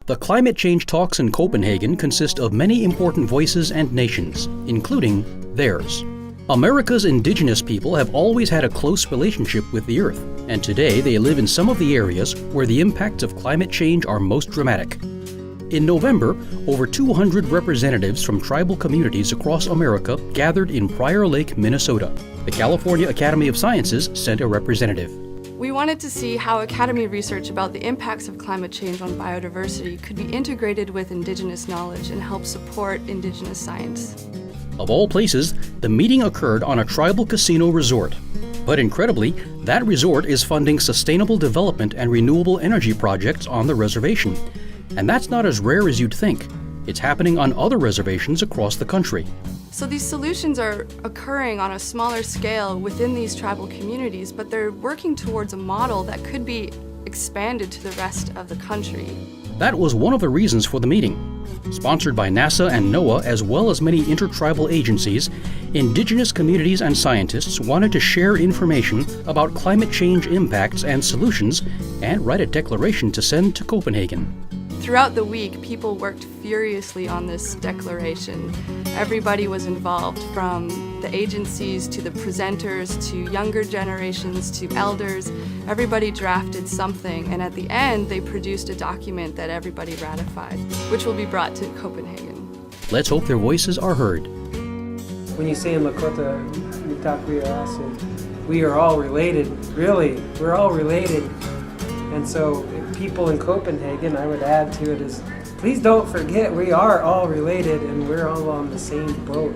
The climate change talks in Copenhagen consist of many important voices and nations, including theirs. America's indigenous people have always had a close relationship with the Earth, and today they live in some of the areas where the impacts of climate change are most dramatic. In November, over 200 representatives from tribal communities across America gathered in Prior Lake, Minnesota. The California Academy of Sciences sent a representative. We wanted to see how Academy research about the impacts of climate change on biodiversity could be integrated with Indigenous knowledge and help support Indigenous science. Of all places, the meeting occurred on a tribal casino resort. But incredibly, that resort is funding sustainable development and renewable energy projects on the reservation. And that's not as rare as you'd think. It's happening on other reservations across the country. So these solutions are occurring on a smaller scale within these tribal communities, but they're working towards a model that could be expanded to the rest of the country. That was one of the reasons for the meeting. Sponsored by NASA and NOAA, as well as many intertribal agencies, Indigenous communities and scientists wanted to share information about climate change impacts and solutions and write a declaration to send to Copenhagen. Throughout the week, people worked furiously on this declaration. Everybody was involved, from the agencies to the presenters to younger generations to elders. Everybody drafted something, and at the end, they produced a document that everybody ratified, which will be brought to Copenhagen. Let's hope their voices are heard. When you say in Lakota, we are all related. Really, we're all related. And so people in Copenhagen, I would add to it is, please don't forget we are all related and we're all on the same boat.